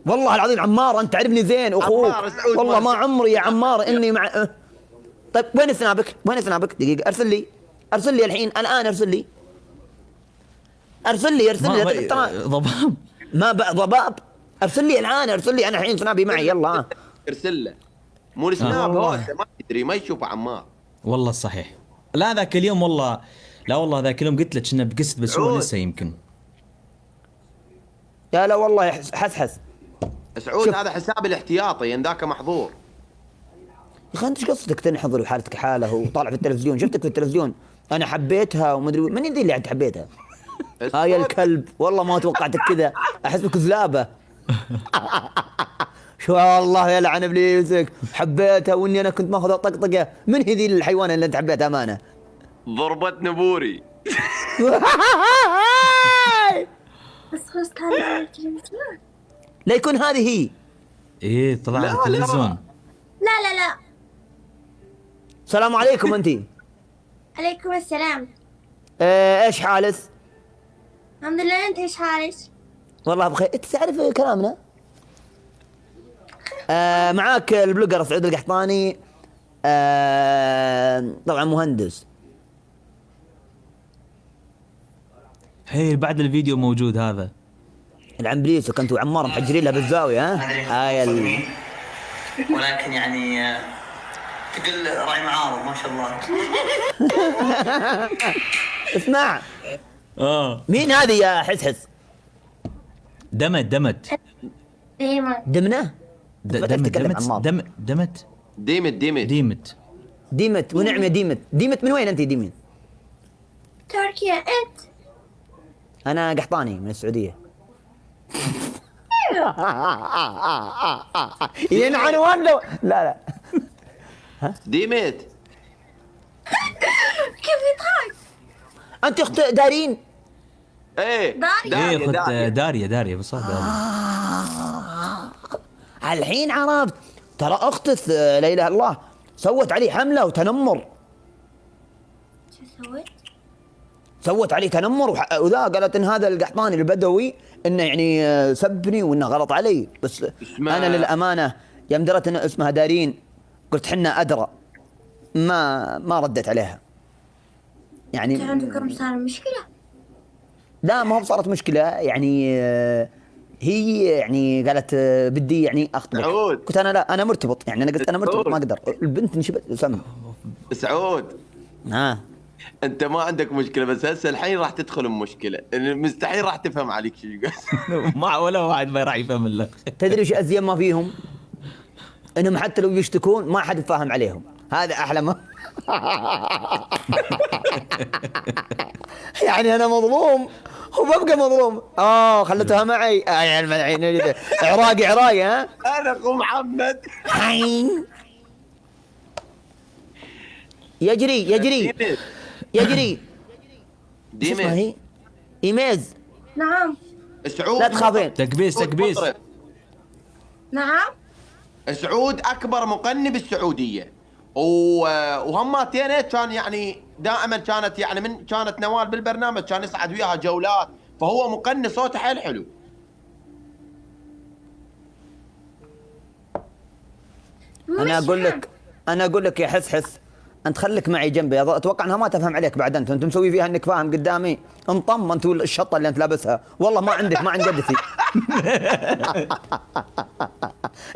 والله العظيم عمار انت تعرفني زين اخوك. عمار سعود والله ما مالك. عمري يا عمار اني مع طيب وين سنابك؟ وين سنابك؟ دقيقة ارسل لي. ارسل لي الحين الان ارسل لي. ارسل لي ارسل ما لي ترى ضباب. ما ضباب. ارسل لي الان ارسل لي انا الحين سنابي معي يلا. ارسل له. مو السناب هو انت ما تدري ما يشوف عمار. والله صحيح. لا ذاك اليوم والله، لا والله ذاك اليوم قلت لك انه بقست بس هو سعود. لسه يمكن. يا لا والله حس سعود شوف. هذا حساب الاحتياطي يعني ذاك محظور. يا اخي انت ايش قصدك تنحضر وحالتك حاله وطالع في التلفزيون؟ شفتك في التلفزيون انا حبيتها ومدري من يدري اللي عاد حبيتها. يا الكلب والله ما توقعتك كذا احسبك ذلابه. شو والله يلعن ابليسك حبيتها واني انا كنت ماخذ طقطقه من هذي الحيوان اللي انت حبيتها امانه. ضربت نبوري. بس خلاص كان التلفزيون. لا يكون هذه هي. ايه طلع لا، على لا. التلفزيون. لا السلام عليكم انت. عليكم السلام. ايش حالك؟ الحمد لله، انت ايش حالك؟ والله بخير. انت تعرف كلامنا؟ معاك البلوجر سعود القحطاني. طبعا مهندس. هي بعد الفيديو موجود هذا. العم بليسك انت وعمار محجرين لها بالزاويه ها؟ ولكن يعني تقول راعي معارض ما شاء الله. اسمع مين هذه يا حسحس؟ دمت ديما. دمنه؟ تتكلم عمار. دمت ديمت ونعم يا ديمت. ديمت من وين انت ديمت؟ تركيا. انت؟ انا قحطاني من السعوديه. ينعن ولا لا ديمت. كيف يضحك؟ انت اخت دارين؟ ايه داريا. ايه اخت داريا بالصوت. الحين عرفت ترى اختك لا اله الا الله سوت عليه حمله وتنمر. شو سويت؟ سوت عليه تنمر وذا قالت ان هذا القحطاني البدوي انه يعني سبني وانه غلط علي. بس انا للامانه يوم درت ان اسمها دارين قلت حنا ادرى. ما ردت عليها يعني. انت عندكم صار مشكلة؟ لا ما هو صارت مشكله يعني. هي يعني قالت بدي يعني اخطبك. قلت انا لا انا مرتبط يعني. انا قلت انا مرتبط ما اقدر. البنت انشبت سم. سعود انت ما عندك مشكله بس هسه الحين راح تدخل بمشكله. مستحيل راح تفهم عليك شيء. ما ولا واحد ما راح يفهم الا. تدري وش ازين ما فيهم؟ انهم حتى لو يشتكون ما حد يفهم عليهم. هذا احلى ما. يعني انا مظلوم وببقى مظلوم. خلتها معي. عراقي ها. انا اخو محمد. يجري ديمت. اسمها هي ايميز. نعم. سعود لا تخافين. تكبيس. نعم. سعود اكبر مغني بالسعوديه وهماتين كان يعني دائما كانت يعني من كانت نوال بالبرنامج كان يصعد وياها جولات. فهو مغني صوته حيل حلو. انا اقول لك يا حس انت خليك معي جنبي. اتوقع انها ما تفهم عليك بعد. انت مسوي فيها انك فاهم قدامي. انطم انت الشطه اللي انت لابسها. والله ما عندك ما عند جدتي.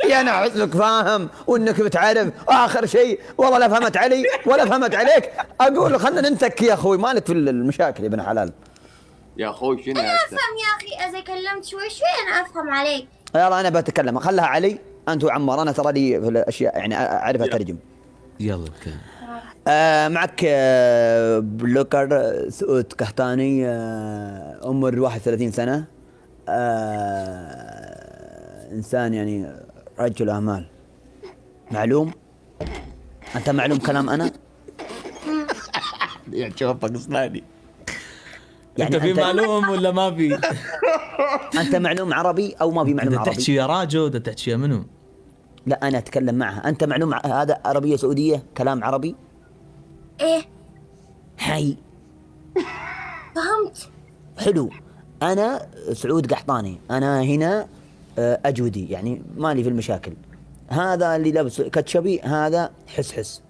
يا انا احسك فاهم وانك بتعرف. اخر شيء والله لا فهمت علي ولا فهمت عليك. اقول خلنا ننتك يا اخوي مالك في المشاكل يا ابن حلال. يا اخوي شنو انا افهم يا اخي. اذا كلمت شوي انا افهم عليك. يلا انا بتكلم خلها علي انت وعمار. انا ترى لي في الاشياء يعني اعرف اترجم. يلا اتكلم. معك بلوكر سعود قحطاني عمر 31 سنة. إنسان يعني رجل أعمال. معلوم؟ أنت معلوم كلام أنا؟ يعني شوفك اسناني. يعني انت في معلوم ولا ما في؟ أنت معلوم عربي أو ما في معلوم عربي؟ تحكي يا راجو ده تحكي يا منو؟ لا أنا أتكلم معها. أنت معلوم هذا عربية سعودية كلام عربي؟ ايه حي فهمت. حلو. أنا سعود قحطاني. أنا هنا اجودي، يعني مالي في المشاكل. هذا اللي لابس كاتشبي هذا حس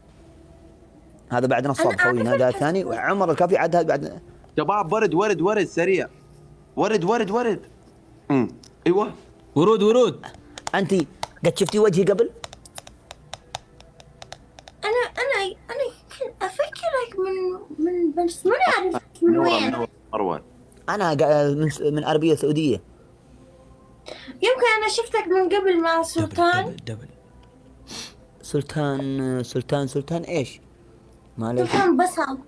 هذا بعد نصاب أنا خوينا، أعرف هذا الحس. الثاني، وعمر الكافي عاد هذا بعد. شباب ورد سريع. ورد. ايوه. ورود. انت قد شفتي وجهي قبل؟ أنا يمكن أفكرك من بس ما أعرف من وين. مروان. انا من عربيه سعوديه. يمكن أنا شفتك من قبل مع سلطان. دبل. سلطان ايش؟ ما عليك. سلطان بصل.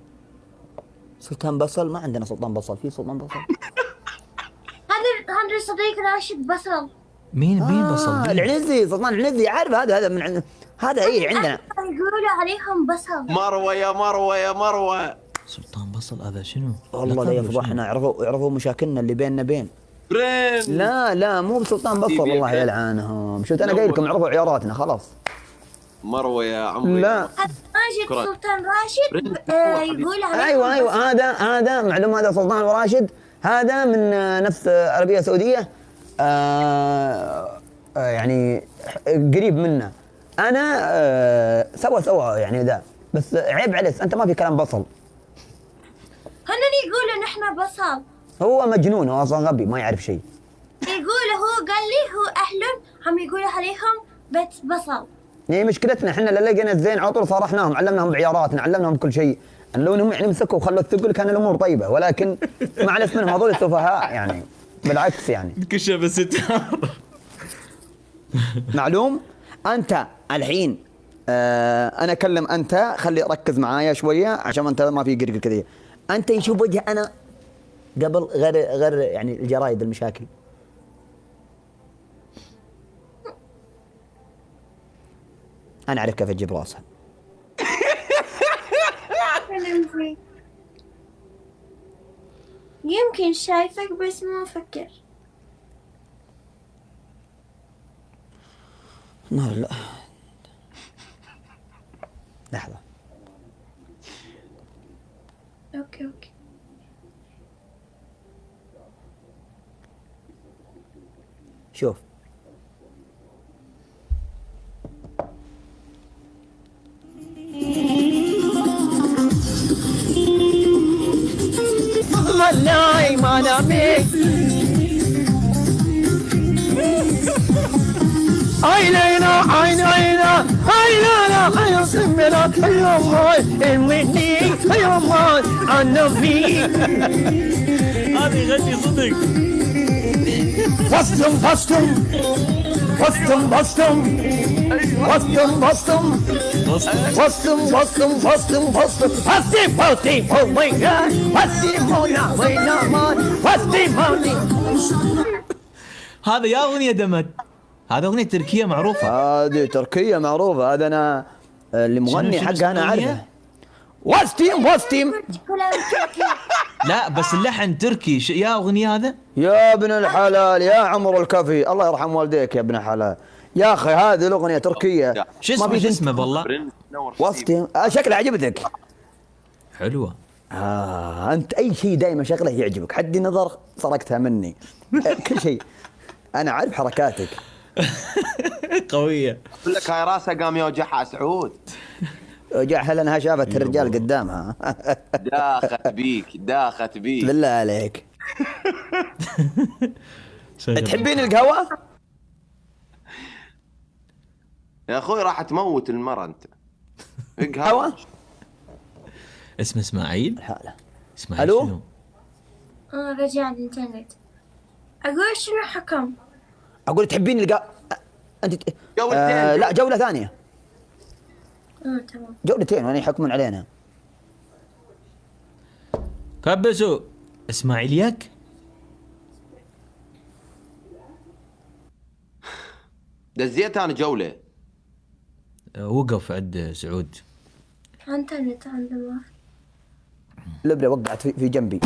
سلطان بصل؟ ما عندنا سلطان بصل، في سلطان بصل. هذا صديق راشد بصل. مين بصل؟ مين؟ العنزي، سلطان العنزي، عارف هذا من هذا ايه عندنا. يقولوا عليهم بصل. مروه. سلطان بصل هذا شنو؟ والله لا يفضحنا، عرفوا مشاكلنا اللي بيننا بين. برين. لا مو بسلطان بصل، الله يلعنهم. شفت انا قايل لكم عرفوا عياراتنا خلاص. مروه يا عمري. لا راشد شكراً. سلطان راشد يقول عليهم ايوه بصل. هذا معلوم، هذا سلطان وراشد، هذا من نفس عربيه سعوديه، يعني قريب منا. انا سوا يعني ذا، بس عيب عليك انت ما في كلام بصل. هن يقولوا نحن بصل. هو مجنون، هو اصلا غبي ما يعرف شيء. يقول هو قال لي هو اهلهم هم يقولوا عليهم بصل. هي مشكلتنا احنا اللي لقينا الزين على طول صارحناهم، علمناهم بعياراتنا، علمناهم كل شيء. لو انهم يعني مسكوا وخلوا الثقل كان الامور طيبه، ولكن معلش منهم هذول السفهاء يعني، بالعكس يعني. كشف الستار. معلوم. انت الحين انا اكلم انت، خلي ركز معايا شويه عشان انت ما في قرقر كذا. انت يشوف وجه انا قبل غير يعني الجرايد المشاكل. انا اعرف كيف اجيب راسها. يمكن شايفك بس ما افكر. لا لحظه. اوكي شوف ملاي ما نامي عينينا سمنا يا ماي المني يا ماي عنبي. هذا يغني صدق. هذا يا اغنيه دمت. هذا اغنيه تركيه معروفه. هذه تركية معروفة. هذا أنا اللي مغني حقها أنا عارفه. وستيم كلام تركي. لا بس اللحن تركي. يا اغنيه هذا يا ابن الحلال يا عمر الكفي، الله يرحم والديك يا ابن الحلال. يا أخي هذه الأغنية تركية. شو اسمه بالله؟ وستيم. شكلها عجبتك. حلوه. أنت أي شيء دائما شغله يعجبك، حدي نظر سرقتها مني. كل شيء أنا عارف حركاتك. قويه. اقول لك هاي راسها قام يوجعها سعود. وجعها لأنها شافت الرجال قدامها. داخت بيك بالله عليك. تحبين القهوة؟ يا اخوي راح تموت المرة انت. قهوة؟ اسمه اسماعيل. حالة. اسماعيل ألو؟ شنو؟ رجع الانترنت. اقول شنو حكم؟ أقول تحبين القهوة؟ أنت جولتين. لا جولة ثانية. تمام. جولتين وأنا يحكمون علينا. كبسوا. اسماعيل ياك. دزيت انا جولة. وقف عند سعود. انترنت عنده ما لبلة وقعت في جنبي.